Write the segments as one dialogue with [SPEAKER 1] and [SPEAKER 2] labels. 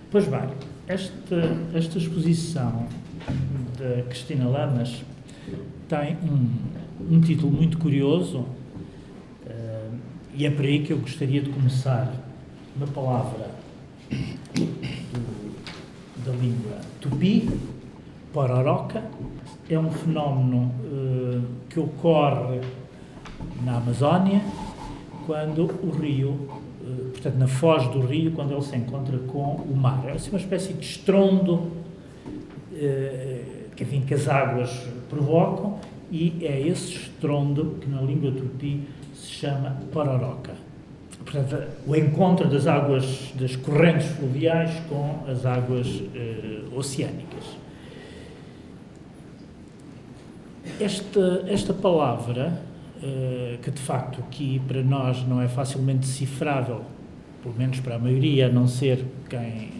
[SPEAKER 1] Pois bem, esta exposição da Cristina Lamas tem um título muito curioso, e é por aí que eu gostaria de começar. Uma palavra da língua tupi, pororoca, é um fenómeno que ocorre na Amazónia, quando o rio, portanto na foz do rio, quando ele se encontra com o mar. É assim uma espécie de estrondo que as águas provocam, e é esse estrondo que na língua tupi se chama pororoca. Portanto, o encontro das águas, das correntes fluviais com as águas oceânicas. Esta palavra, que de facto aqui para nós não é facilmente decifrável, pelo menos para a maioria, a não ser quem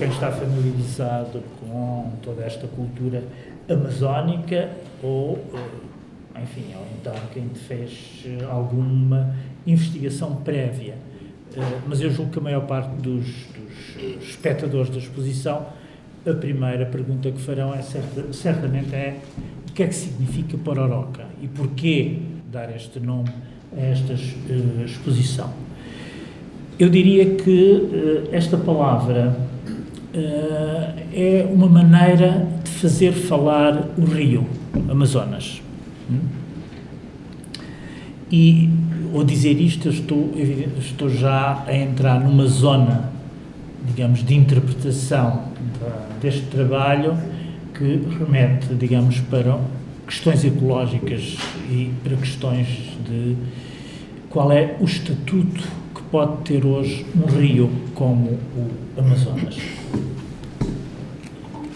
[SPEAKER 1] está familiarizado com toda esta cultura amazónica, ou então quem fez alguma investigação prévia. Mas eu julgo que a maior parte dos espectadores da exposição, a primeira pergunta que farão certamente é: o que é que significa pororoca e porquê dar este nome a esta exposição? Eu diria que esta palavra é uma maneira de fazer falar o rio Amazonas. E, ao dizer isto, eu estou já a entrar numa zona, digamos, de interpretação deste trabalho, que remete, digamos, para questões ecológicas e para questões de qual é o estatuto que pode ter hoje um rio como o Amazonas.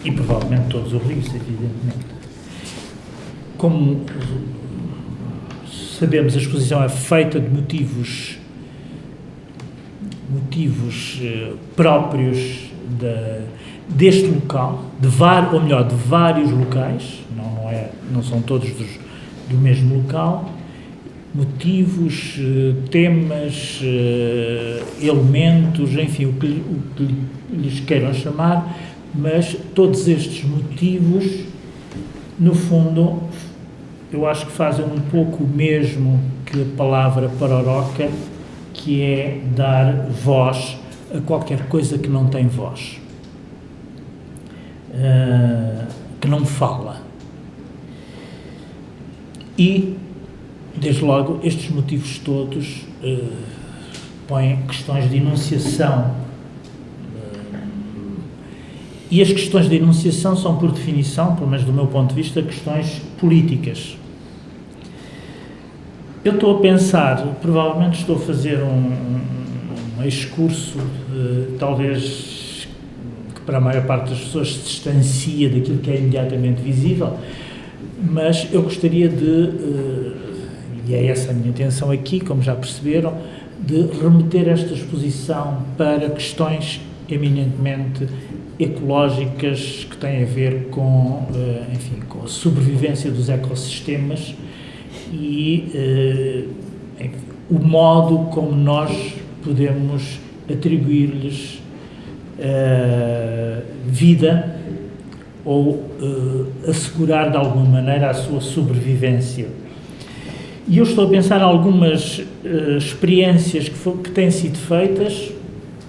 [SPEAKER 1] E provavelmente todos os rios, evidentemente. Como sabemos, a exposição é feita de motivos próprios deste local, de vários locais, não são todos do mesmo local, motivos, temas, elementos, enfim, o que lhes queiram chamar, mas todos estes motivos, no fundo, eu acho que fazem um pouco o mesmo que a palavra pororoca, que é dar voz a qualquer coisa que não tem voz, que não fala. E, desde logo, estes motivos todos põem questões de enunciação. E as questões de enunciação são, por definição, pelo menos do meu ponto de vista, questões políticas. Eu estou a pensar, provavelmente estou a fazer um excurso, talvez que para a maior parte das pessoas se distancia daquilo que é imediatamente visível, mas eu gostaria e é essa a minha intenção aqui, como já perceberam, de remeter esta exposição para questões eminentemente ecológicas que têm a ver com a sobrevivência dos ecossistemas e o modo como nós podemos atribuir-lhes vida ou assegurar de alguma maneira a sua sobrevivência. E eu estou a pensar em algumas experiências que têm sido feitas,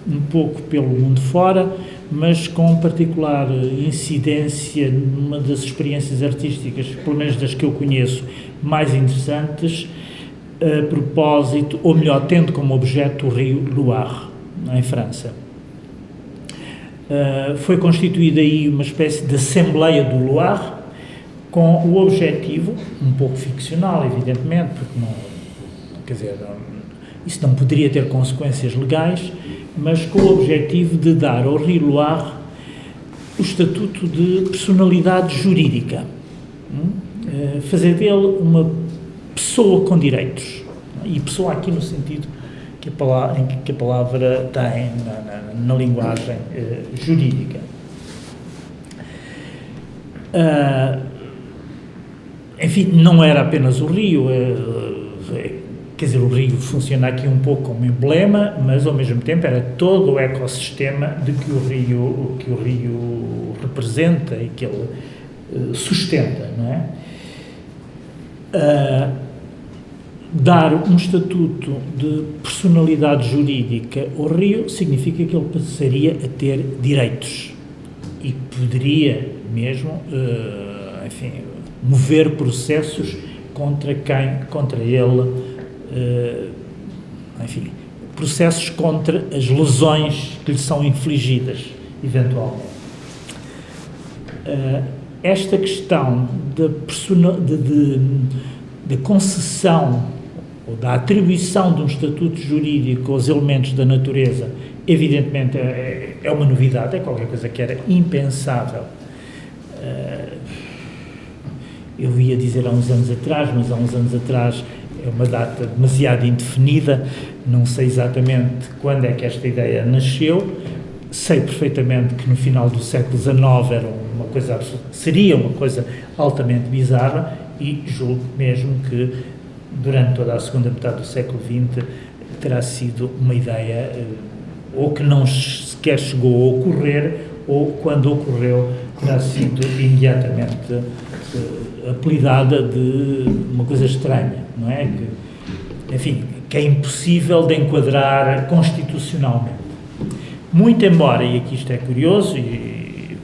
[SPEAKER 1] um pouco pelo mundo fora, mas com particular incidência numa das experiências artísticas, pelo menos das que eu conheço, mais interessantes, a propósito, ou melhor, tendo como objeto o rio Loire, em França. Foi constituída aí uma espécie de Assembleia do Loire, com o objetivo, um pouco ficcional, evidentemente, porque isso não poderia ter consequências legais, mas com o objetivo de dar ao rio Loire o estatuto de personalidade jurídica, fazer dele uma pessoa com direitos, e pessoa aqui no sentido que a palavra tem na linguagem jurídica. Enfim, não era apenas o rio, quer dizer, o rio funciona aqui um pouco como emblema, mas ao mesmo tempo era todo o ecossistema de que o rio representa e que ele sustenta, não é? Dar um estatuto de personalidade jurídica ao rio significa que ele passaria a ter direitos e poderia mesmo, enfim, mover processos contra ele, enfim, processos contra as lesões que lhe são infligidas, eventualmente. Esta questão da concessão ou da atribuição de um estatuto jurídico aos elementos da natureza, evidentemente é uma novidade, é qualquer coisa que era impensável. Eu ia dizer há uns anos atrás, mas há uns anos atrás é uma data demasiado indefinida, não sei exatamente quando é que esta ideia nasceu, sei perfeitamente que no final do século XIX seria uma coisa altamente bizarra e julgo mesmo que durante toda a segunda metade do século XX terá sido uma ideia ou que não sequer chegou a ocorrer ou quando ocorreu terá sido imediatamente apelidada de uma coisa estranha, não é? Enfim, que é impossível de enquadrar constitucionalmente. Muito embora, e aqui isto é curioso, e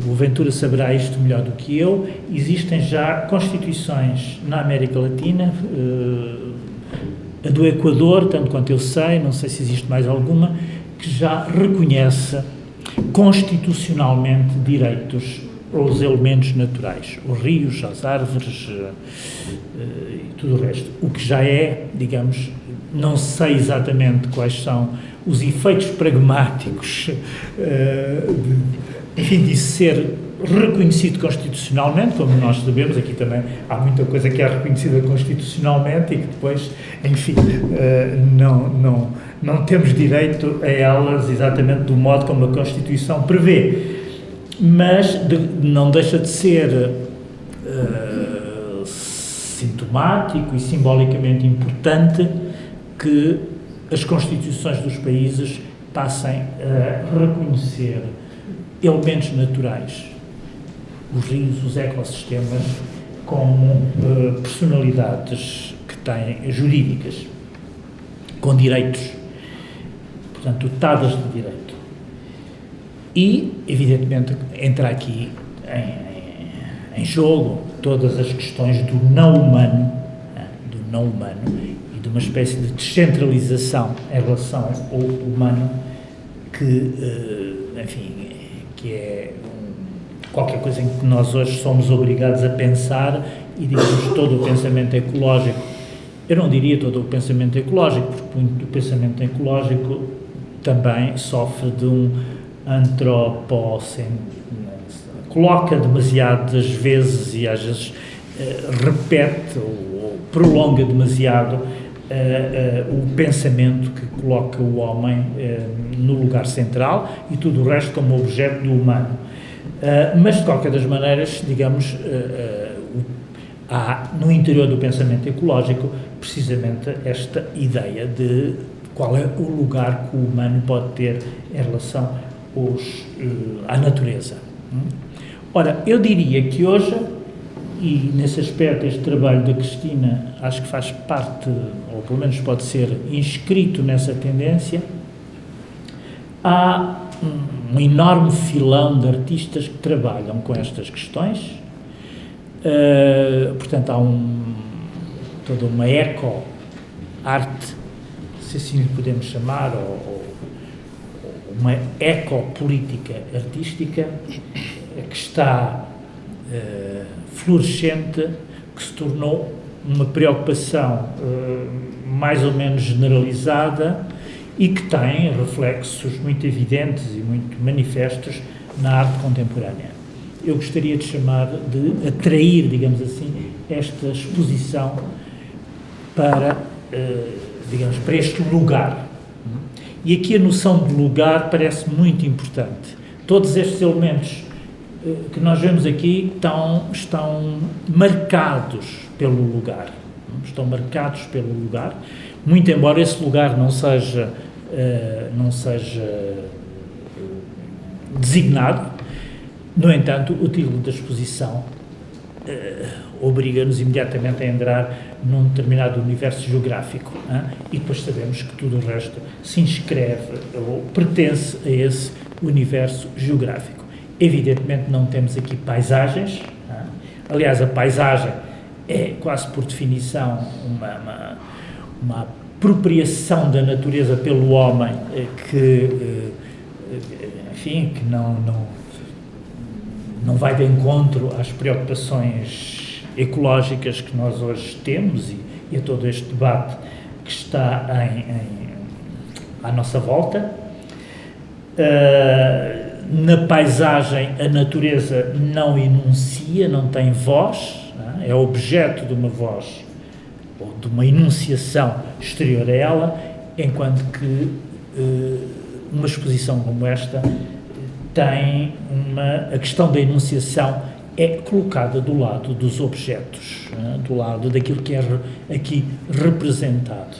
[SPEAKER 1] o Ventura saberá isto melhor do que eu, existem já constituições na América Latina, a do Equador, tanto quanto eu sei, não sei se existe mais alguma, que já reconhece constitucionalmente direitos aos elementos naturais, aos rios, às árvores e tudo o resto. O que já é, digamos, não sei exatamente quais são os efeitos pragmáticos enfim, de ser reconhecido constitucionalmente, como nós sabemos, aqui também há muita coisa que é reconhecida constitucionalmente e que depois, enfim, não temos direito a elas exatamente do modo como a Constituição prevê. Mas não deixa de ser sintomático e simbolicamente importante que as constituições dos países passem a reconhecer elementos naturais, os rios, os ecossistemas, como personalidades que têm jurídicas, com direitos, portanto, dotadas de direito. E, evidentemente, entra aqui em jogo todas as questões do não humano e de uma espécie de descentralização em relação ao humano que, enfim, que é qualquer coisa em que nós hoje somos obrigados a pensar e, digamos, todo o pensamento ecológico. Eu não diria todo o pensamento ecológico, porque muito do pensamento ecológico também sofre de um antropocentrismo, coloca demasiadas vezes e às vezes repete ou prolonga demasiado o pensamento que coloca o homem no lugar central e tudo o resto como objeto do humano. Mas, de qualquer das maneiras, digamos, há no interior do pensamento ecológico precisamente esta ideia de qual é o lugar que o humano pode ter em relação à natureza. Ora, eu diria que hoje, e nesse aspecto este trabalho da Cristina acho que faz parte, ou pelo menos pode ser inscrito nessa tendência, há um enorme filão de artistas que trabalham com estas questões, portanto há toda uma eco-arte, se assim lhe podemos chamar, ou uma ecopolítica artística que está florescente, que se tornou uma preocupação mais ou menos generalizada e que tem reflexos muito evidentes e muito manifestos na arte contemporânea. Eu gostaria de atrair, digamos assim, esta exposição para, digamos, para este lugar. E aqui a noção de lugar parece muito importante. Todos estes elementos que nós vemos aqui estão marcados pelo lugar. estão marcados pelo lugar, muito embora esse lugar não seja designado. No entanto, o título da exposição obriga-nos imediatamente a entrar num determinado universo geográfico, e depois sabemos que tudo o resto se inscreve ou pertence a esse universo geográfico. Evidentemente não temos aqui paisagens, aliás a paisagem é quase por definição uma apropriação da natureza pelo homem que não vai de encontro às preocupações ecológicas que nós hoje temos e a todo este debate que está à nossa volta. Na paisagem, a natureza não enuncia, não tem voz, é objeto de uma voz ou de uma enunciação exterior a ela, enquanto que uma exposição como esta tem a questão da enunciação é colocada do lado dos objetos, do lado daquilo que é aqui representado.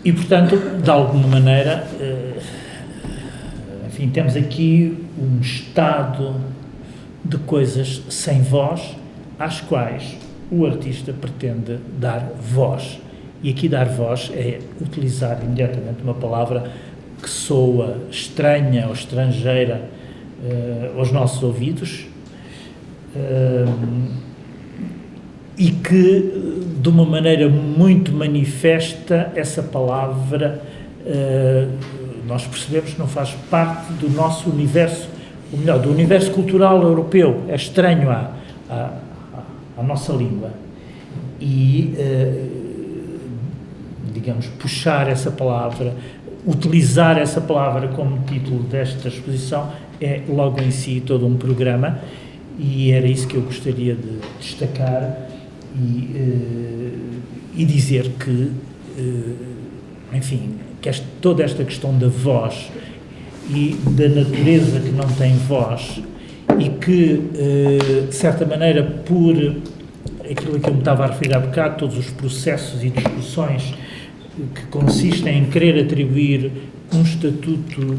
[SPEAKER 1] E, portanto, de alguma maneira, temos aqui um estado de coisas sem voz, às quais o artista pretende dar voz. E aqui dar voz é utilizar imediatamente uma palavra que soa estranha ou estrangeira aos nossos ouvidos, e que, de uma maneira muito manifesta, essa palavra, nós percebemos que não faz parte do nosso universo, ou melhor, do universo cultural europeu, é estranho à nossa língua. E, digamos, puxar essa palavra, utilizar essa palavra como título desta exposição é logo em si todo um programa, e era isso que eu gostaria de destacar e dizer que, toda esta questão da voz e da natureza que não tem voz e que, de certa maneira, por aquilo que eu me estava a referir há bocado, todos os processos e discussões que consistem em querer atribuir um estatuto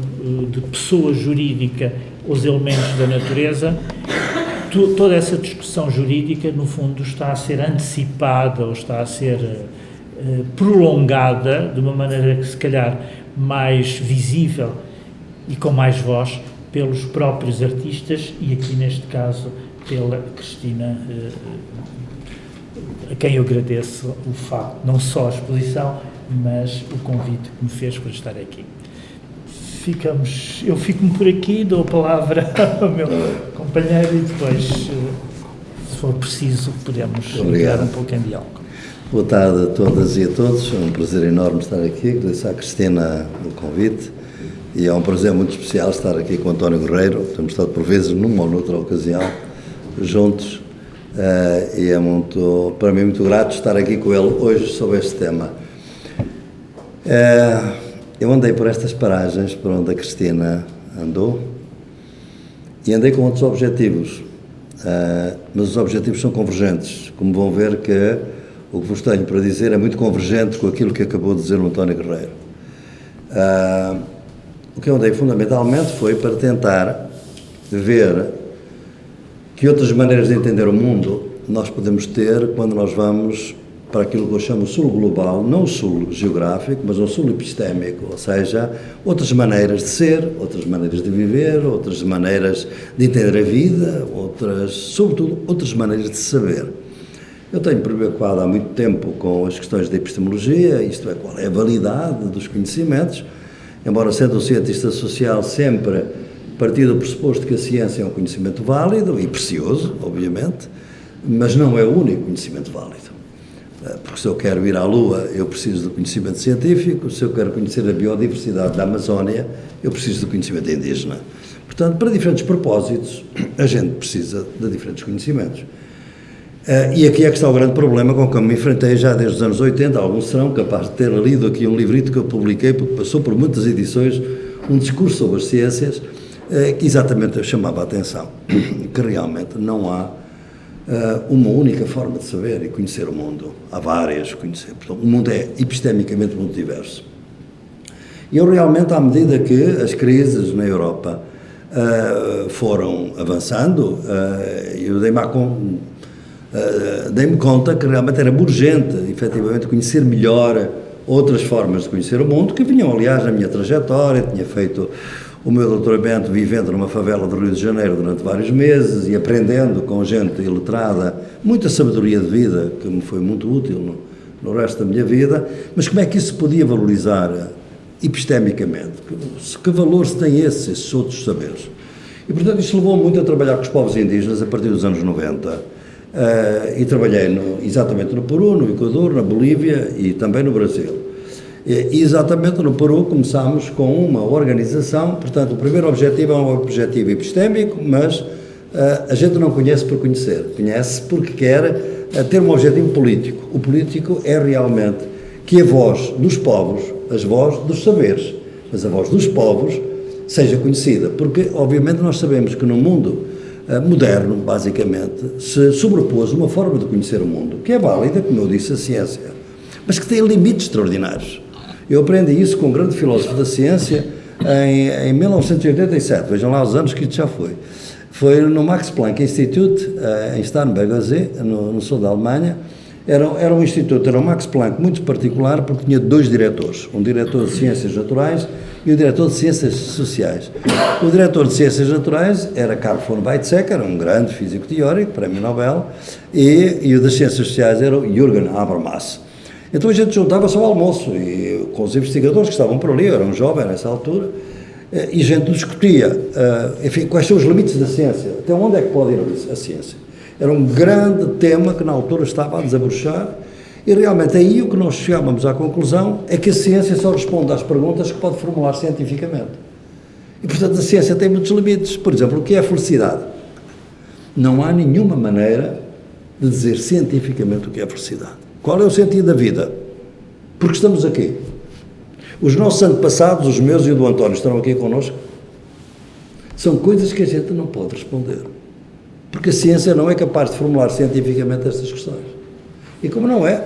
[SPEAKER 1] de pessoa jurídica aos elementos da natureza, toda essa discussão jurídica, no fundo, está a ser antecipada ou está a ser prolongada de uma maneira que, se calhar, mais visível e com mais voz pelos próprios artistas e, aqui neste caso, pela Cristina, a quem eu agradeço o facto, não só a exposição, mas o convite que me fez para estar aqui. Eu fico-me por aqui, dou a palavra ao meu companheiro e depois, se for preciso, podemos entrar um pouco em diálogo.
[SPEAKER 2] Boa tarde a todas e a todos, é um prazer enorme estar aqui, agradeço à Cristina o convite e é um prazer muito especial estar aqui com o António Guerreiro. Temos estado por vezes, numa ou noutra ocasião, juntos, e é para mim muito grato estar aqui com ele hoje sobre este tema. Eu andei por estas paragens por onde a Cristina andou e andei com outros objetivos, mas os objetivos são convergentes, como vão ver que o que vos tenho para dizer é muito convergente com aquilo que acabou de dizer o António Guerreiro. O que eu andei fundamentalmente foi para tentar ver que outras maneiras de entender o mundo nós podemos ter quando nós vamos para aquilo que eu chamo o sul global, não o sul geográfico, mas o sul epistémico, ou seja, outras maneiras de ser, outras maneiras de viver, outras maneiras de entender a vida, sobretudo, outras maneiras de saber. Eu tenho preocupado há muito tempo com as questões da epistemologia, isto é, qual é a validade dos conhecimentos, embora sendo um cientista social sempre partir do pressuposto que a ciência é um conhecimento válido e precioso, obviamente, mas não é o único conhecimento válido. Porque se eu quero ir à Lua, eu preciso do conhecimento científico, se eu quero conhecer a biodiversidade da Amazónia, eu preciso do conhecimento indígena. Portanto, para diferentes propósitos, a gente precisa de diferentes conhecimentos. E aqui é que está o grande problema com que eu me enfrentei já desde os anos 80, alguns serão capazes de ter lido aqui um livrito que eu publiquei, porque passou por muitas edições, um discurso sobre as ciências, que exatamente eu chamava a atenção, que realmente não há uma única forma de saber e conhecer o mundo. Há várias, conhecer. Portanto, o mundo é epistemicamente muito diverso. E eu realmente, à medida que as crises na Europa foram avançando, eu dei-me conta que realmente era urgente, efetivamente, conhecer melhor outras formas de conhecer o mundo, que vinham, aliás, na minha trajetória. Tinha feito o meu doutoramento vivendo numa favela do Rio de Janeiro durante vários meses e aprendendo com gente iletrada muita sabedoria de vida, que me foi muito útil no resto da minha vida. Mas como é que isso se podia valorizar epistemicamente? Que valor se tem esses outros saberes? E, portanto, isso levou muito a trabalhar com os povos indígenas a partir dos anos 90. E trabalhei exatamente no Peru, no Equador, na Bolívia e também no Brasil. E exatamente no Peru começámos com uma organização. Portanto, o primeiro objetivo é um objetivo epistémico, mas a gente não conhece por conhecer, conhece porque quer ter um objetivo político. O político é realmente que a voz dos povos, as vozes dos saberes, mas a voz dos povos seja conhecida, porque obviamente nós sabemos que no mundo moderno, basicamente, se sobrepôs uma forma de conhecer o mundo, que é válida, como eu disse, a ciência, mas que tem limites extraordinários. Eu aprendi isso com um grande filósofo da ciência em 1987, vejam lá os anos que isso já foi. Foi no Max Planck Institute, em Starnberg, no sul da Alemanha. Era um instituto, era um Max Planck muito particular, porque tinha dois diretores, um diretor de ciências naturais e o diretor de ciências sociais. O diretor de ciências naturais era Carl von Weizsäcker, um grande físico teórico, prémio Nobel, e o das ciências sociais era o Jürgen Habermas. Então a gente juntava-se ao almoço e, com os investigadores que estavam por ali, eu era um jovem nessa altura, e a gente discutia, enfim, quais são os limites da ciência, até onde é que pode ir a ciência. Era um grande tema que na altura estava a desabrochar, e realmente aí o que nós chegávamos à conclusão é que a ciência só responde às perguntas que pode formular cientificamente. E, portanto, a ciência tem muitos limites. Por exemplo, o que é a felicidade? Não há nenhuma maneira de dizer cientificamente o que é a felicidade. Qual é o sentido da vida? Porque estamos aqui. Os nossos antepassados, os meus e o do António, estão aqui connosco. São coisas que a gente não pode responder. Porque a ciência não é capaz de formular cientificamente estas questões. E como não é,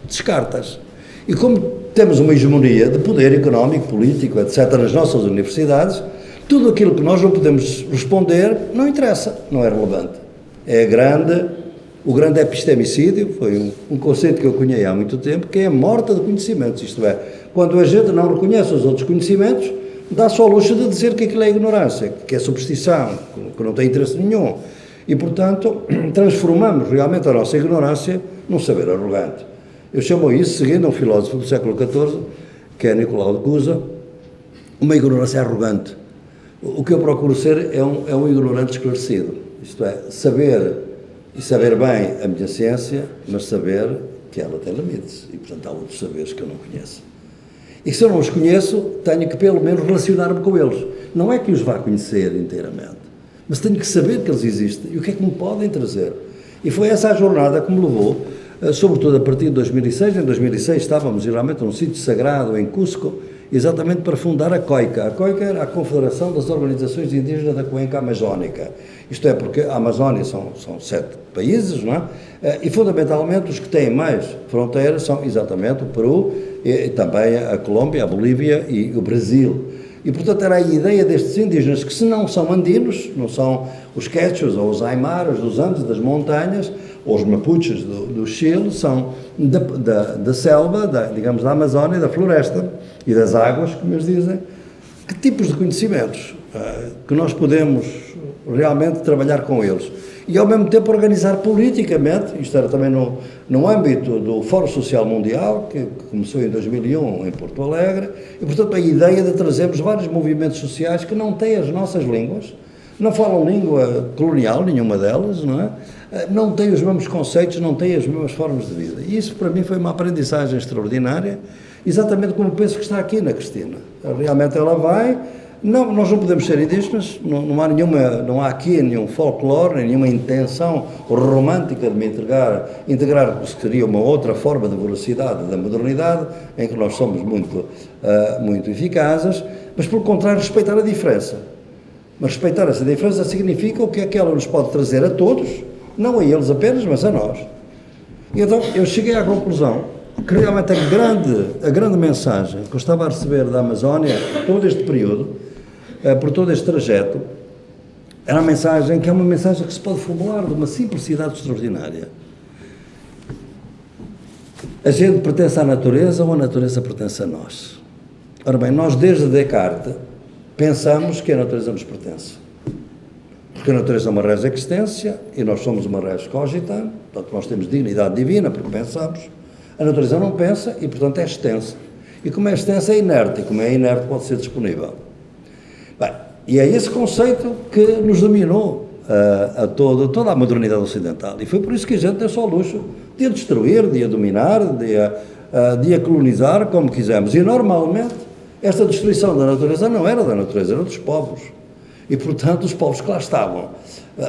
[SPEAKER 2] descartas. E como temos uma hegemonia de poder económico, político, etc., nas nossas universidades, tudo aquilo que nós não podemos responder não interessa, não é relevante. É o grande epistemicídio, foi um conceito que eu cunhei há muito tempo, que é a morte de conhecimentos, isto é, quando a gente não reconhece os outros conhecimentos, dá-se ao luxo de dizer que aquilo é ignorância, que é superstição, que não tem interesse nenhum. E, portanto, transformamos realmente a nossa ignorância num saber arrogante. Eu chamo isso, seguindo um filósofo do século XIV, que é Nicolau de Cusa, uma ignorância arrogante. O que eu procuro ser é um ignorante esclarecido, isto é, saber e saber bem a minha ciência, mas saber que ela tem limites e, portanto, há outros saberes que eu não conheço. E se eu não os conheço, tenho que pelo menos relacionar-me com eles. Não é que os vá conhecer inteiramente, mas tenho que saber que eles existem e o que é que me podem trazer. E foi essa a jornada que me levou, sobretudo a partir de 2006. Em 2006 estávamos realmente num sítio sagrado em Cusco, exatamente para fundar a COICA. A COICA era a Confederação das Organizações Indígenas da Cuenca Amazónica. Isto é, porque a Amazónia são 7 países, não é? E fundamentalmente os que têm mais fronteiras são exatamente o Peru, e também a Colômbia, a Bolívia e o Brasil. E, portanto, era a ideia destes indígenas que, se não são andinos, não são os quechus ou os aimaras dos Andes, das montanhas, ou os mapuches do Chile, são da selva, digamos, da Amazónia, da floresta e das águas, como eles dizem. Que tipos de conhecimentos que nós podemos realmente trabalhar com eles? E, ao mesmo tempo, organizar politicamente, isto era também no âmbito do Fórum Social Mundial, que começou em 2001 em Porto Alegre, e, portanto, a ideia de trazermos vários movimentos sociais que não têm as nossas línguas, não falam língua colonial, nenhuma delas, não é? Não têm os mesmos conceitos, não têm as mesmas formas de vida. E isso, para mim, foi uma aprendizagem extraordinária, exatamente como penso que está aqui na Cristina. Realmente ela vai... Não, nós não podemos ser indígenas, não há aqui nenhum folclore, nenhuma intenção romântica de me integrar o que seria uma outra forma de velocidade da modernidade, em que nós somos muito eficazes, mas, pelo contrário, respeitar a diferença. Mas respeitar essa diferença significa o que é que ela nos pode trazer a todos, não a eles apenas, mas a nós. E então eu cheguei à conclusão que realmente a grande mensagem que eu estava a receber da Amazónia todo este período, por todo este trajeto, era uma mensagem que é uma mensagem que se pode formular de uma simplicidade extraordinária. A gente pertence à natureza ou a natureza pertence a nós? Ora bem, nós desde Descartes pensamos que a natureza nos pertence. Porque a natureza é uma res existência e nós somos uma res cogita, portanto nós temos dignidade divina porque pensamos. A natureza não pensa e, portanto, é extensa. E como é extensa, é inerte, e como é inerte, pode ser disponível. Bem, e é esse conceito que nos dominou toda a modernidade ocidental. E foi por isso que a gente tem só o luxo de a destruir, de a dominar, de a colonizar, como quisermos. E, normalmente, esta destruição da natureza não era da natureza, era dos povos. E, portanto, os povos que lá estavam,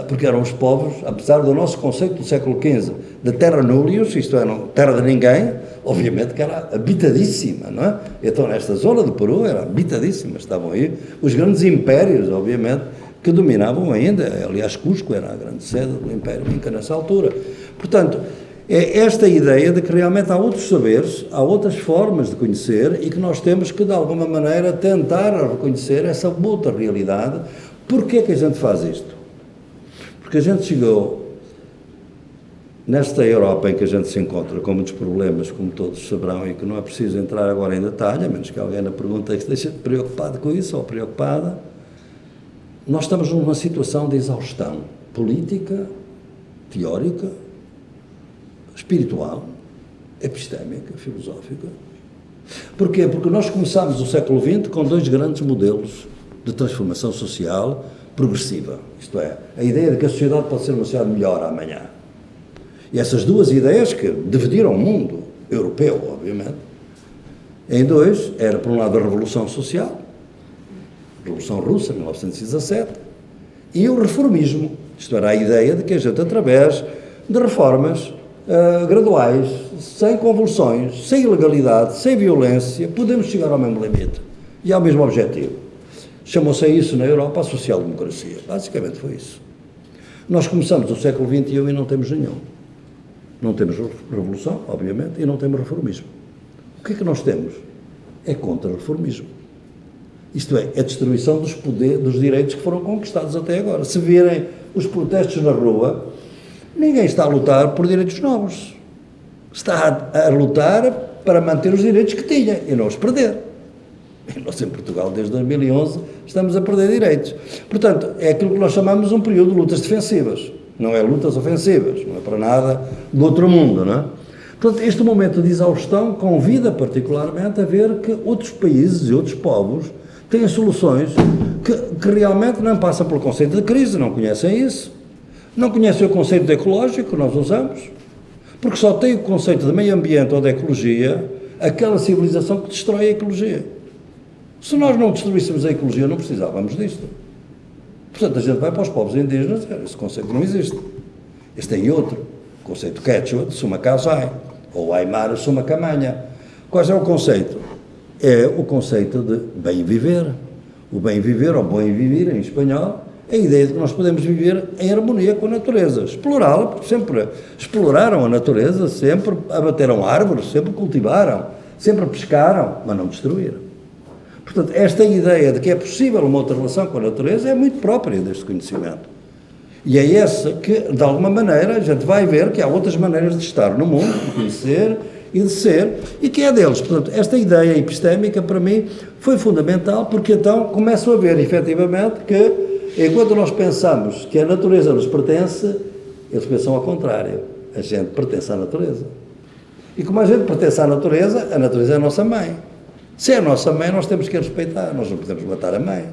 [SPEAKER 2] porque eram os povos, apesar do nosso conceito do século XV, de terra nullius, isto é, terra de ninguém, obviamente que era habitadíssima, não é? Então, nesta zona do Peru era habitadíssima, estavam aí os grandes impérios, obviamente, que dominavam ainda, aliás, Cusco era a grande sede do Império Inca nessa altura. Portanto, é esta ideia de que realmente há outros saberes, há outras formas de conhecer e que nós temos que, de alguma maneira, tentar reconhecer essa outra realidade. Porquê que a gente faz isto? Porque a gente chegou nesta Europa em que a gente se encontra com muitos problemas, como todos saberão, e que não é preciso entrar agora em detalhe, a menos que alguém na pergunta esteja preocupado com isso ou preocupada. Nós estamos numa situação de exaustão política, teórica, espiritual, epistémica, filosófica. Porquê? Porque nós começámos o século XX com dois grandes modelos de transformação social progressiva. Isto é, a ideia de que a sociedade pode ser uma sociedade melhor amanhã. E essas duas ideias que dividiram o mundo europeu, obviamente, em dois, era por um lado a Revolução Social, Revolução Russa, 1917, e o reformismo. Isto era a ideia de que a gente, através de reformas graduais, sem convulsões, sem ilegalidade, sem violência, podemos chegar ao mesmo limite e ao mesmo objetivo. Chamou-se a isso na Europa a social-democracia. Basicamente foi isso. Nós começamos o século XXI e não temos nenhum. Não temos revolução, obviamente, e não temos reformismo. O que é que nós temos? É contra-reformismo. Isto é, a destruição dos poderes, dos direitos que foram conquistados até agora. Se virem os protestos na rua, ninguém está a lutar por direitos novos. Está a lutar para manter os direitos que tinha e não os perder. E nós em Portugal, desde 2011, estamos a perder direitos. Portanto, é aquilo que nós chamamos um período de lutas defensivas. Não é lutas ofensivas, não é para nada do outro mundo, não é? Portanto, este momento de exaustão convida particularmente a ver que outros países e outros povos têm soluções que realmente não passam pelo conceito de crise, não conhecem isso. Não conhecem o conceito de ecológico que nós usamos, porque só tem o conceito de meio ambiente ou de ecologia aquela civilização que destrói a ecologia. Se nós não destruíssemos a ecologia, não precisávamos disto. Portanto, a gente vai para os povos indígenas e dizer, esse conceito não existe. Este tem outro, o conceito quechua de Suma Casai, ou Aymara Suma Camanha. Qual é o conceito? É o conceito de bem viver. O bem viver, ou bem viver em espanhol, é a ideia de que nós podemos viver em harmonia com a natureza, explorá-la, porque sempre exploraram a natureza, sempre abateram árvores, sempre cultivaram, sempre pescaram, mas não destruíram. Portanto, esta ideia de que é possível uma outra relação com a natureza é muito própria deste conhecimento. E é essa que, de alguma maneira, a gente vai ver que há outras maneiras de estar no mundo, de conhecer e de ser, e que é deles. Portanto, esta ideia epistémica, para mim, foi fundamental, porque então começo a ver, efetivamente, que enquanto nós pensamos que a natureza nos pertence, eles pensam ao contrário. A gente pertence à natureza. E como a gente pertence à natureza, a natureza é a nossa mãe. Se é a nossa mãe, nós temos que a respeitar. Nós não podemos matar a mãe,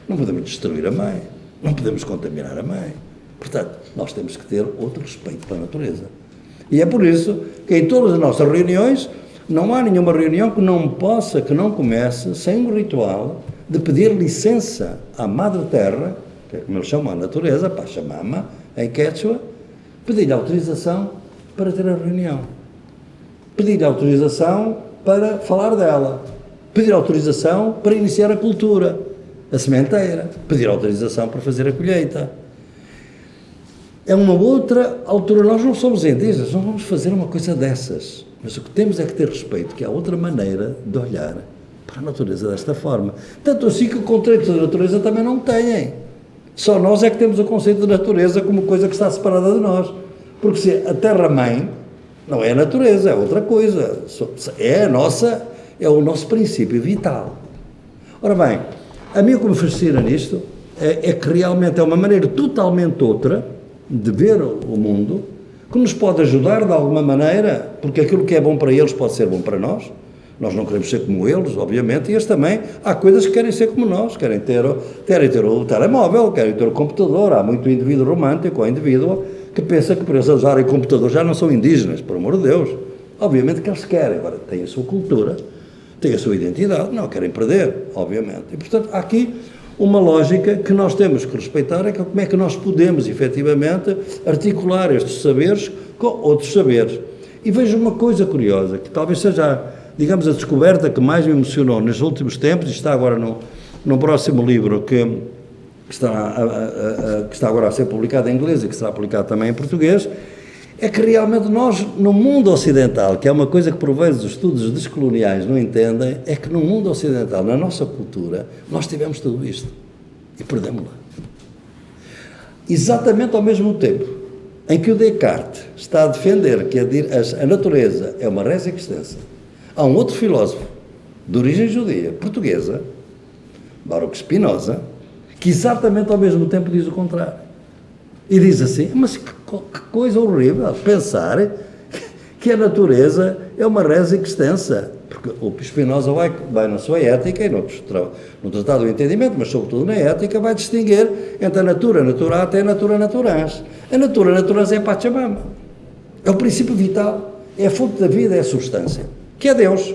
[SPEAKER 2] não podemos destruir a mãe, não podemos contaminar a mãe. Portanto, nós temos que ter outro respeito pela natureza. E é por isso que em todas as nossas reuniões, não há nenhuma reunião que não comece sem um ritual de pedir licença à Madre Terra, que é como eles chamam a natureza, Pachamama, em quechua, pedir autorização para ter a reunião. Pedir autorização para falar dela. Pedir autorização para iniciar a cultura, a sementeira, pedir autorização para fazer a colheita. é uma outra altura. Nós não somos indígenas, não vamos fazer uma coisa dessas. Mas o que temos é que ter respeito, que há outra maneira de olhar para a natureza desta forma. Tanto assim que o conceito da natureza também não têm. Só nós é que temos o conceito de natureza como coisa que está separada de nós. Porque se a terra-mãe não é a natureza, é outra coisa. É é o nosso princípio vital. Ora bem, a mim o que me fascina nisto é que realmente é uma maneira totalmente outra de ver o mundo, que nos pode ajudar de alguma maneira, porque aquilo que é bom para eles pode ser bom para nós. Nós não queremos ser como eles, obviamente, e eles também, há coisas que querem ser como nós, querem ter o telemóvel, querem ter o computador. Há muito indivíduo romântico ou indivíduo que pensa que por eles usarem computador já não são indígenas, por amor de Deus. Obviamente que eles querem, agora têm a sua cultura, têm a sua identidade, não querem perder, obviamente. E, portanto, há aqui uma lógica que nós temos que respeitar, é que como é que nós podemos, efetivamente, articular estes saberes com outros saberes. E vejo uma coisa curiosa, que talvez seja, digamos, a descoberta que mais me emocionou nos últimos tempos, e está agora no próximo livro que está agora a ser publicado em inglês e que será publicado também em português, é que realmente nós, no mundo ocidental, que é uma coisa que por vezes os estudos descoloniais não entendem, é que no mundo ocidental, na nossa cultura, nós tivemos tudo isto e perdemos-la. Exatamente ao mesmo tempo em que o Descartes está a defender que a natureza é uma res existência, há um outro filósofo de origem judia, portuguesa, Baruch Spinoza, que exatamente ao mesmo tempo diz o contrário. E diz assim, mas que coisa horrível pensar que a natureza é uma res extensa. Porque o Spinoza vai na sua ética e no Tratado do Entendimento, mas sobretudo na ética, vai distinguir entre a natura naturata e a natura naturans. A natura naturans é a Pachamama. É o princípio vital, é a fonte da vida, é a substância, que é Deus.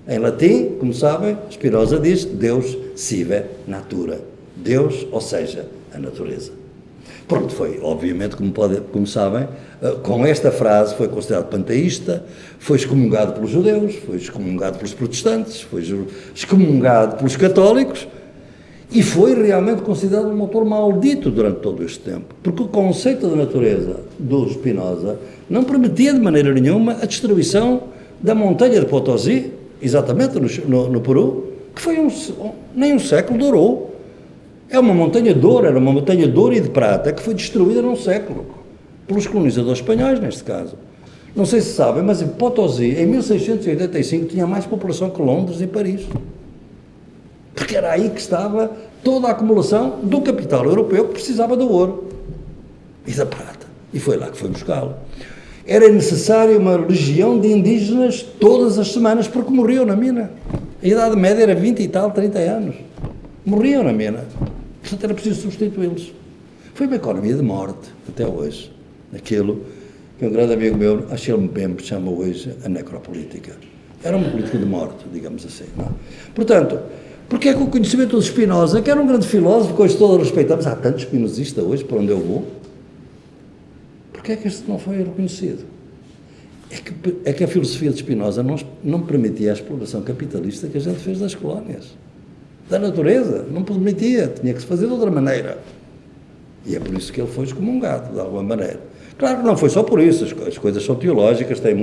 [SPEAKER 2] Em latim, como sabem, Spinoza diz Deus sive natura. Deus, ou seja, a natureza. Pronto, foi, obviamente, como sabem, com esta frase foi considerado panteísta, foi excomungado pelos judeus, foi excomungado pelos protestantes, foi excomungado pelos católicos e foi realmente considerado um autor maldito durante todo este tempo, porque o conceito da natureza do Spinoza não permitia de maneira nenhuma a destruição da montanha de Potosí, exatamente no Peru, que foi nem um século durou. É uma montanha de ouro, era uma montanha de ouro e de prata que foi destruída num século, pelos colonizadores espanhóis, neste caso. Não sei se sabem, mas em Potosí, em 1685, tinha mais população que Londres e Paris. Porque era aí que estava toda a acumulação do capital europeu que precisava do ouro e da prata. E foi lá que foi buscá-lo. Era necessária uma legião de indígenas todas as semanas, porque morriam na mina. A idade média era 20 e tal, 30 anos. Morriam na mina. Portanto, era preciso substituí-los. Foi uma economia de morte, até hoje. Aquilo que um grande amigo meu, Achille Mbembe, chama hoje a necropolítica. Era uma política de morte, digamos assim. Não? Portanto, porque é que o conhecimento de Spinoza, que era um grande filósofo, que hoje todos respeitamos, há tantos spinozistas hoje, por onde eu vou, porque é que este não foi reconhecido? É que a filosofia de Spinoza não permitia a exploração capitalista que a gente fez das colónias. Da natureza, não permitia, tinha que se fazer de outra maneira. E é por isso que ele foi excomungado, de alguma maneira. Claro que não foi só por isso, as coisas são teológicas, tem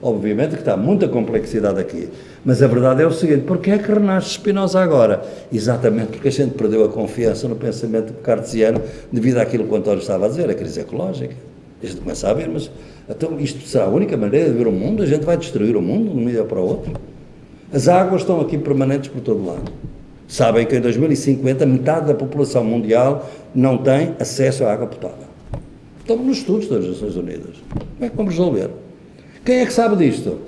[SPEAKER 2] obviamente que está muita complexidade aqui. Mas a verdade é o seguinte, porque é que renasce Spinoza agora? Exatamente porque a gente perdeu a confiança no pensamento cartesiano devido àquilo que o António estava a dizer, a crise ecológica. A gente começa a ver, mas então isto será a única maneira de ver o mundo? A gente vai destruir o mundo de um dia para o outro? As águas estão aqui permanentes por todo lado. Sabem que em 2050 metade da população mundial não tem acesso à água potável. Estamos nos estudos das Nações Unidas. Como é que vamos resolver? Quem é que sabe disto?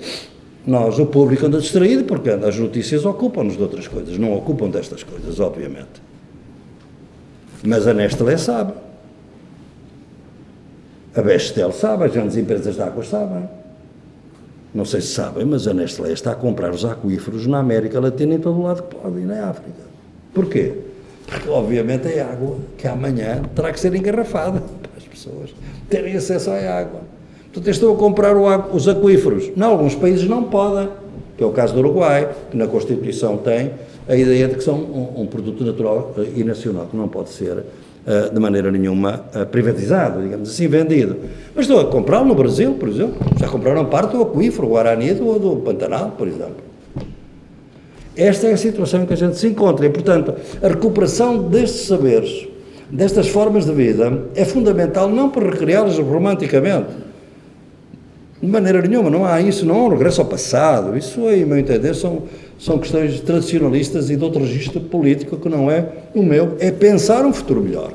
[SPEAKER 2] Nós, o público, anda distraído porque as notícias ocupam-nos de outras coisas, não ocupam destas coisas, obviamente. Mas a Nestlé sabe. A Bestel sabe, as grandes empresas de água sabem. Não sei se sabem, mas a Nestlé está a comprar os aquíferos na América Latina em todo o lado que pode e na África. Porquê? Porque, obviamente, é água que amanhã terá que ser engarrafada para as pessoas terem acesso à água. Portanto, eles estão a comprar os aquíferos. Em alguns países não podem, que é o caso do Uruguai, que na Constituição tem a ideia de que são um produto natural e nacional, que não pode ser de maneira nenhuma privatizado, digamos assim, vendido. Mas estou a comprá-lo no Brasil, por exemplo. Já compraram parte do aquífero Guarani do Pantanal, por exemplo. Esta é a situação em que a gente se encontra e, portanto, a recuperação destes saberes, destas formas de vida, é fundamental não para recriá-las romanticamente. De maneira nenhuma, não há isso, não há um regresso ao passado. Isso, a meu entender, são questões tradicionalistas e de outro registro político que não é o meu, é pensar um futuro melhor,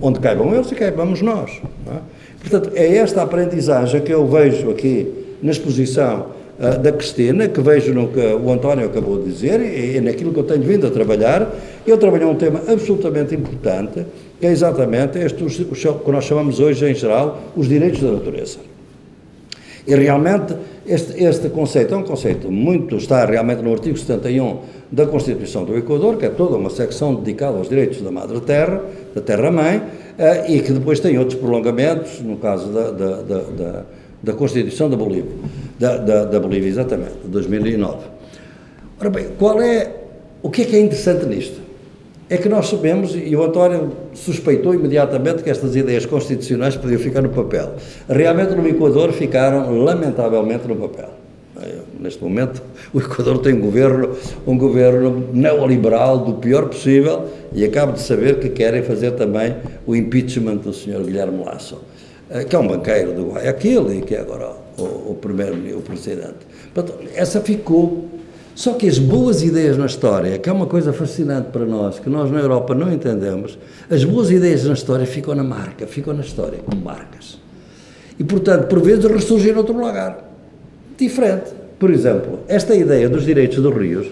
[SPEAKER 2] onde caibam eles e caibamos nós. Não é? Portanto, é esta aprendizagem que eu vejo aqui na exposição da Cristina, que vejo no que o António acabou de dizer, e naquilo que eu tenho vindo a trabalhar. Ele trabalhou um tema absolutamente importante, que é exatamente o que nós chamamos hoje, em geral, os direitos da natureza. E realmente este conceito é um conceito está realmente no artigo 71 da Constituição do Equador, que é toda uma secção dedicada aos direitos da Madre Terra, da Terra-mãe, e que depois tem outros prolongamentos, no caso da Constituição da Bolívia, da Bolívia, exatamente, de 2009. Ora bem, o que é interessante nisto? É que nós sabemos, e o António suspeitou imediatamente que estas ideias constitucionais podiam ficar no papel. Realmente no Equador ficaram, lamentavelmente, no papel. Neste momento, o Equador tem um governo neoliberal do pior possível, e acabo de saber que querem fazer também o impeachment do Sr. Guilherme Lasso, que é um banqueiro do Guayaquil e que é agora o presidente. Portanto, essa ficou. Só que as boas ideias na história, que é uma coisa fascinante para nós, que nós na Europa não entendemos, as boas ideias na história ficam na marca, ficam na história, como marcas. E, portanto, por vezes ressurgem em outro lugar, diferente. Por exemplo, esta ideia dos direitos dos rios,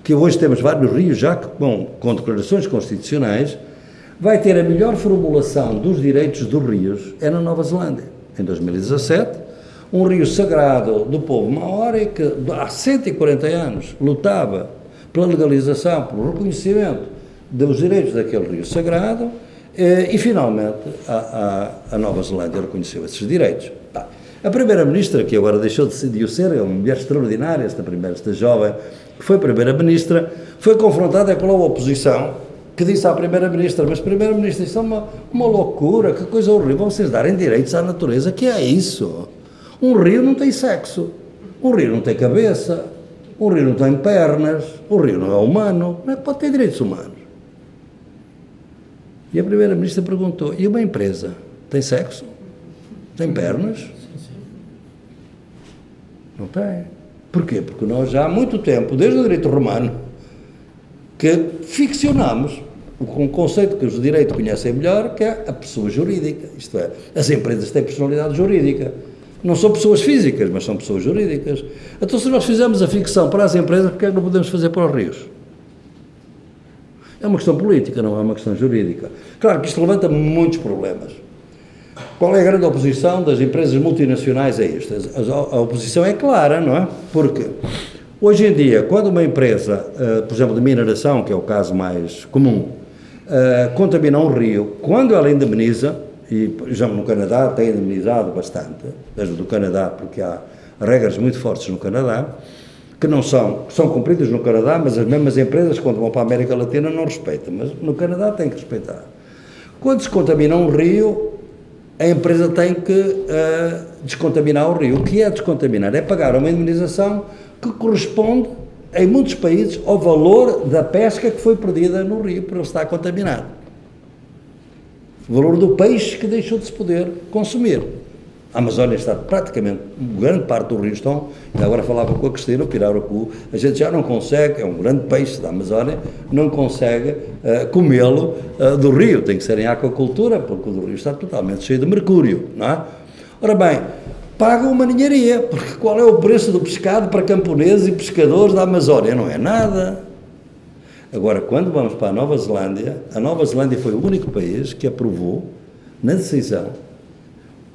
[SPEAKER 2] que hoje temos vários rios já com declarações constitucionais, vai ter a melhor formulação dos direitos dos rios na Nova Zelândia, em 2017, um rio sagrado do povo maori que há 140 anos lutava pela legalização, pelo reconhecimento dos direitos daquele rio sagrado e finalmente a Nova Zelândia reconheceu esses direitos. A Primeira-Ministra, que agora deixou de o ser, é uma mulher extraordinária, esta jovem que foi Primeira-Ministra, foi confrontada com a oposição que disse à Primeira-Ministra: mas Primeira-Ministra, isso é uma loucura, que coisa horrível, vocês darem direitos à natureza, que é isso? Um rio não tem sexo, um rio não tem cabeça, um rio não tem pernas, um rio não é humano, não é que pode ter direitos humanos. E a Primeira-Ministra perguntou: e uma empresa tem sexo? Tem pernas? Não tem. Porquê? Porque nós já há muito tempo, desde o direito romano, que ficcionamos um conceito que os direitos conhecem melhor, que é a pessoa jurídica, isto é, as empresas têm personalidade jurídica. Não são pessoas físicas, mas são pessoas jurídicas. Então, se nós fizermos a ficção para as empresas, por que é que não podemos fazer para os rios? É uma questão política, não é uma questão jurídica. Claro que isto levanta muitos problemas. Qual é a grande oposição das empresas multinacionais a isto? A oposição é clara, não é? Porque hoje em dia, quando uma empresa, por exemplo, de mineração, que é o caso mais comum, contamina um rio, quando ela indemniza, e, por exemplo, no Canadá tem indemnizado bastante, desde o Canadá, porque há regras muito fortes no Canadá, que são cumpridas no Canadá, mas as mesmas empresas, quando vão para a América Latina, não respeitam, mas no Canadá tem que respeitar. Quando se contamina um rio, a empresa tem que descontaminar o rio. O que é descontaminar? É pagar uma indemnização que corresponde, em muitos países, ao valor da pesca que foi perdida no rio por ele estar contaminado. O valor do peixe que deixou de se poder consumir. A Amazónia está praticamente, grande parte do rio estão, e agora falava com a Cristina, o pirarucu, a gente já não consegue, é um grande peixe da Amazónia, não consegue comê-lo do rio, tem que ser em aquacultura, porque o do rio está totalmente cheio de mercúrio, não é? Ora bem, pagam uma ninharia, porque qual é o preço do pescado para camponeses e pescadores da Amazónia? Não é nada. Agora, quando vamos para a Nova Zelândia foi o único país que aprovou, na decisão,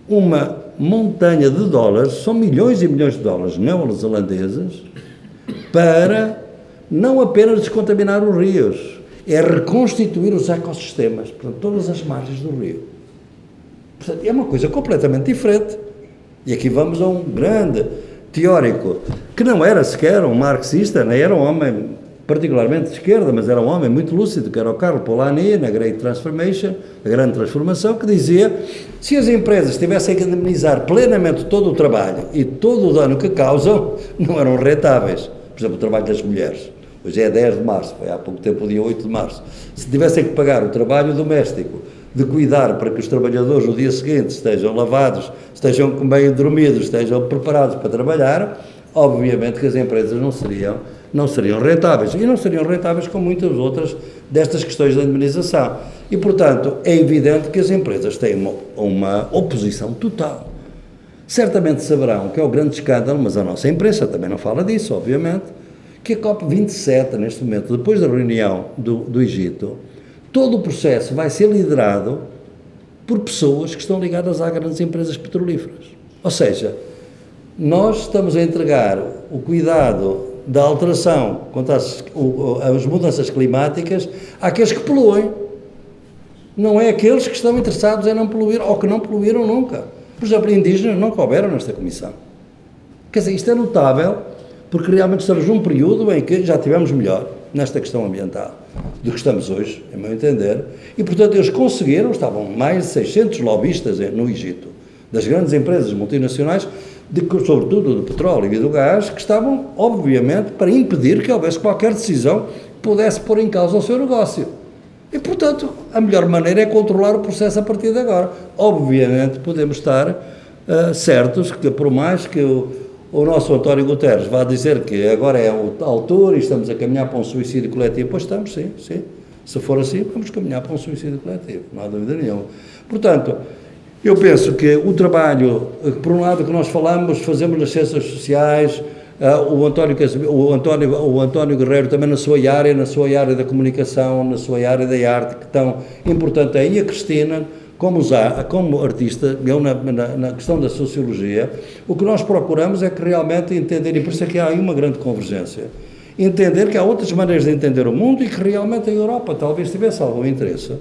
[SPEAKER 2] uma montanha de dólares, são milhões e milhões de dólares neozelandeses, para não apenas descontaminar os rios, é reconstituir os ecossistemas, portanto, todas as margens do rio. Portanto, é uma coisa completamente diferente. E aqui vamos a um grande teórico, que não era sequer um marxista, nem era um homem particularmente de esquerda, mas era um homem muito lúcido, que era o Carlo Polanyi, na Great Transformation, a grande transformação, que dizia, se as empresas tivessem que indemnizar plenamente todo o trabalho e todo o dano que causam, não eram rentáveis. Por exemplo, o trabalho das mulheres. Hoje é 10 de março, foi há pouco tempo o dia 8 de março. Se tivessem que pagar o trabalho doméstico, de cuidar para que os trabalhadores no dia seguinte estejam lavados, estejam bem dormidos, estejam preparados para trabalhar, obviamente que as empresas não seriam rentáveis. E não seriam rentáveis com muitas outras destas questões da indemnização. E, portanto, é evidente que as empresas têm uma oposição total. Certamente saberão que é o grande escândalo, mas a nossa imprensa também não fala disso, obviamente, que a COP27, neste momento, depois da reunião do Egito, todo o processo vai ser liderado por pessoas que estão ligadas às grandes empresas petrolíferas. Ou seja, nós estamos a entregar o cuidado da alteração contra as mudanças climáticas àqueles que poluem. Não é aqueles que estão interessados em não poluir ou que não poluíram nunca. Por exemplo, indígenas não couberam nesta comissão. Quer dizer, isto é notável, porque realmente estamos num período em que já tivemos melhor nesta questão ambiental do que estamos hoje, a meu entender, e portanto eles conseguiram, estavam mais de 600 lobistas no Egito, das grandes empresas multinacionais, sobretudo do petróleo e do gás, que estavam, obviamente, para impedir que houvesse qualquer decisão que pudesse pôr em causa o seu negócio. E, portanto, a melhor maneira é controlar o processo a partir de agora. Obviamente, podemos estar certos que, por mais que o nosso António Guterres vá dizer que agora é a altura e estamos a caminhar para um suicídio coletivo, pois estamos, sim. Se for assim, vamos caminhar para um suicídio coletivo, não há dúvida nenhuma. Portanto, eu penso que o trabalho, por um lado, que nós fazemos nas ciências sociais, o António Guerreiro também na sua área da comunicação, na sua área da arte, que tão importante é, e a Cristina, como artista, eu na questão da sociologia, o que nós procuramos é que realmente entender, e por isso é que há aí uma grande convergência, entender que há outras maneiras de entender o mundo e que realmente a Europa talvez tivesse algum interesse,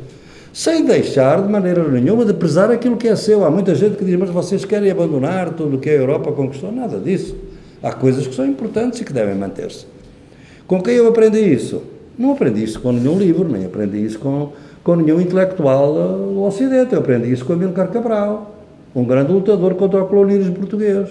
[SPEAKER 2] sem deixar de maneira nenhuma de prezar aquilo que é seu. Há muita gente que diz, mas vocês querem abandonar tudo o que a Europa conquistou? Nada disso. Há coisas que são importantes e que devem manter-se. Com quem eu aprendi isso? Não aprendi isso com nenhum livro, nem aprendi isso com nenhum intelectual do Ocidente. Eu aprendi isso com Amílcar Cabral, um grande lutador contra o colonialismo português.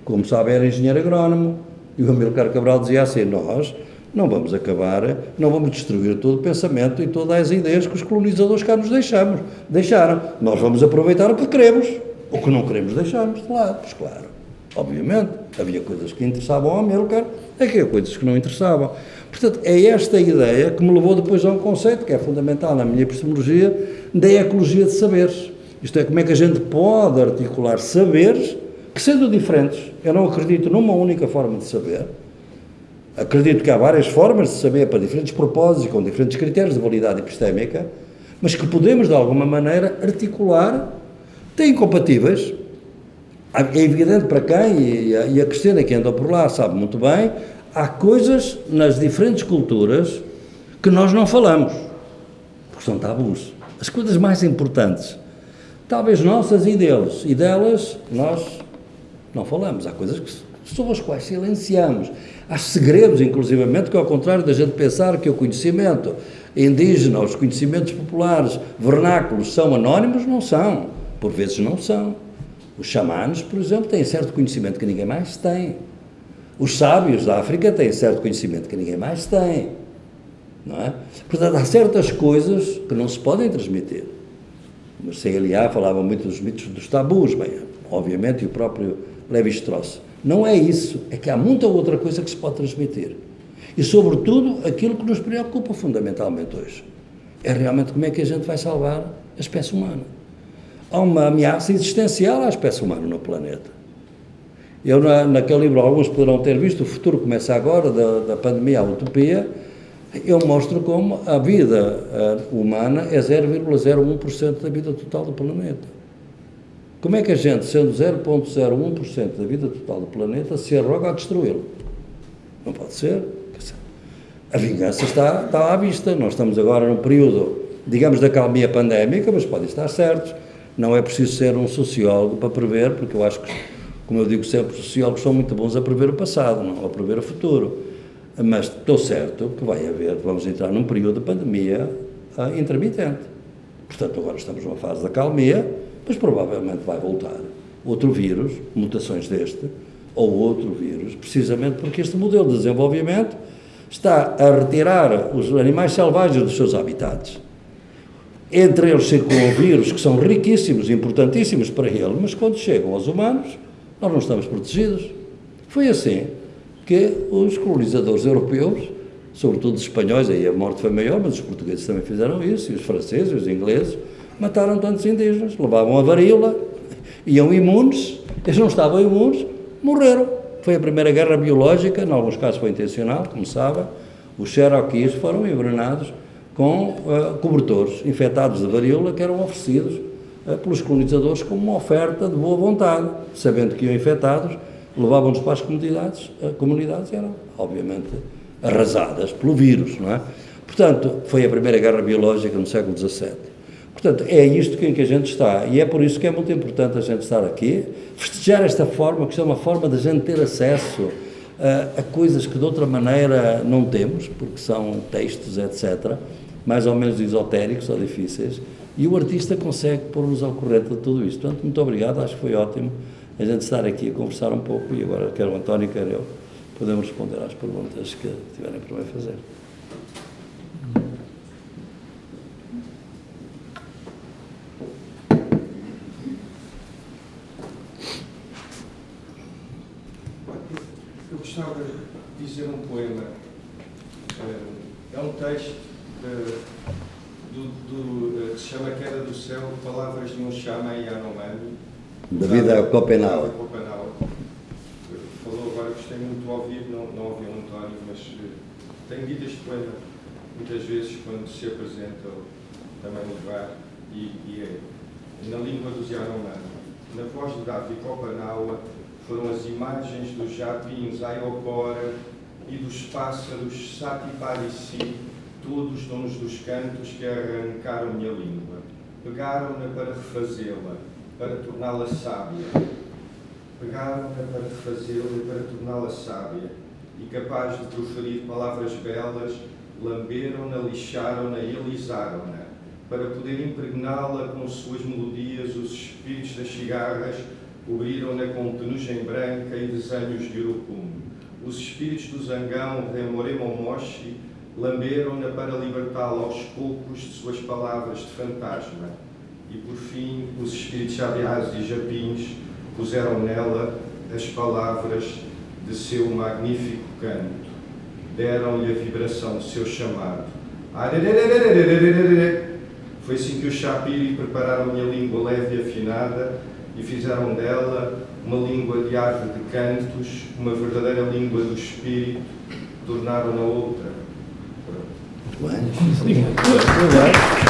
[SPEAKER 2] Como sabe, era engenheiro agrónomo. E o Amílcar Cabral dizia assim, nós não vamos destruir todo o pensamento e todas as ideias que os colonizadores cá nos deixaram. Nós vamos aproveitar o que queremos. O que não queremos deixamos de lado. Pois claro, obviamente, havia coisas que interessavam ao Amílcar, havia coisas que não interessavam. Portanto, é esta ideia que me levou depois a um conceito que é fundamental na minha epistemologia, da ecologia de saberes. Isto é, como é que a gente pode articular saberes que, sendo diferentes, eu não acredito numa única forma de saber. Acredito que há várias formas de saber para diferentes propósitos, com diferentes critérios de validade epistémica, mas que podemos, de alguma maneira, articular, têm compatíveis. É evidente para quem, e a Cristina que anda por lá sabe muito bem, há coisas nas diferentes culturas que nós não falamos, porque são tabus. As coisas mais importantes, talvez nossas e delas, nós não falamos. Há coisas sobre as quais silenciamos. Há segredos, inclusivamente, que ao contrário da gente pensar que o conhecimento indígena, os conhecimentos populares, vernáculos, são anónimos, não são. Por vezes não são. Os xamanes, por exemplo, têm certo conhecimento que ninguém mais tem. Os sábios da África têm certo conhecimento que ninguém mais tem. Não é? Portanto, há certas coisas que não se podem transmitir. Mas C.L.A. falava muito dos mitos dos tabus, bem, obviamente, e o próprio Lévi-Strauss. Não é isso, é que há muita outra coisa que se pode transmitir. E, sobretudo, aquilo que nos preocupa fundamentalmente hoje. É realmente como é que a gente vai salvar a espécie humana. Há uma ameaça existencial à espécie humana no planeta. Eu, naquele livro, alguns poderão ter visto, O Futuro Começa Agora, da pandemia à utopia, eu mostro como a vida humana é 0,01% da vida total do planeta. Como é que a gente, sendo 0,01% da vida total do planeta, se arroga a destruí-lo? Não pode ser. A vingança está à vista. Nós estamos agora num período, digamos, da calmia pandémica, mas podem estar certos. Não é preciso ser um sociólogo para prever, porque eu acho que, como eu digo sempre, os sociólogos são muito bons a prever o passado, não a prever o futuro. Mas estou certo que vamos entrar num período de pandemia intermitente. Portanto, agora estamos numa fase de acalmia, mas provavelmente vai voltar outro vírus, mutações deste, ou outro vírus, precisamente porque este modelo de desenvolvimento está a retirar os animais selvagens dos seus habitats. Entre eles circulam vírus que são riquíssimos, importantíssimos para ele, mas quando chegam aos humanos, nós não estamos protegidos. Foi assim que os colonizadores europeus, sobretudo os espanhóis, aí a morte foi maior, mas os portugueses também fizeram isso, e os franceses, os ingleses, mataram tantos indígenas, levavam a varíola, iam imunes, eles não estavam imunes, morreram. Foi a primeira guerra biológica, em alguns casos foi intencional, como sabem. Os Cherokees foram envenenados com cobertores infectados de varíola que eram oferecidos pelos colonizadores como uma oferta de boa vontade, sabendo que iam infectados, levavam-nos para as comunidades eram, obviamente, arrasadas pelo vírus, não é? Portanto, foi a primeira guerra biológica no século XVII. Portanto, é isto em que a gente está, e é por isso que é muito importante a gente estar aqui, festejar esta forma, que é uma forma de a gente ter acesso a coisas que de outra maneira não temos, porque são textos, etc., mais ou menos esotéricos ou difíceis, e o artista consegue pôr-nos ao corrente de tudo isto. Portanto, muito obrigado, acho que foi ótimo a gente estar aqui a conversar um pouco, e agora quer o António, quer eu, podemos responder às perguntas que tiverem para me fazer.
[SPEAKER 3] Eu gostava de dizer um poema. É um texto que se chama Queda do Céu, Palavras de um Chama Yanomami.
[SPEAKER 2] David Copenau.
[SPEAKER 3] Falou agora, gostei muito de ouvir, não ouvi o António, mas tenho dito este poema muitas vezes quando se apresenta também no lugar, e é na língua dos Yanomami. Na voz de David Copenau foram as imagens dos japins Ayopora e dos pássaros Satiparisi, todos donos dos cantos que arrancaram minha língua. Pegaram-na para refazê-la, para torná-la sábia. Pegaram-na para refazê-la e para torná-la sábia. E capaz de proferir palavras belas, lamberam-na, lixaram-na e alisaram-na, para poder impregná-la com suas melodias. Os espíritos das cigarras cobriram-na com penugem branca e desenhos de urucum. Os espíritos do zangão, Remoremomoshi, lamberam-na para libertá-la aos poucos de suas palavras de fantasma. E, por fim, os espíritos chabiás e japins puseram nela as palavras de seu magnífico canto. Deram-lhe a vibração do seu chamado. Foi assim que os Shapiri prepararam a minha língua leve e afinada e fizeram dela uma língua de árvore de cantos, uma verdadeira língua do espírito, tornaram-na outra.
[SPEAKER 2] Muito bem.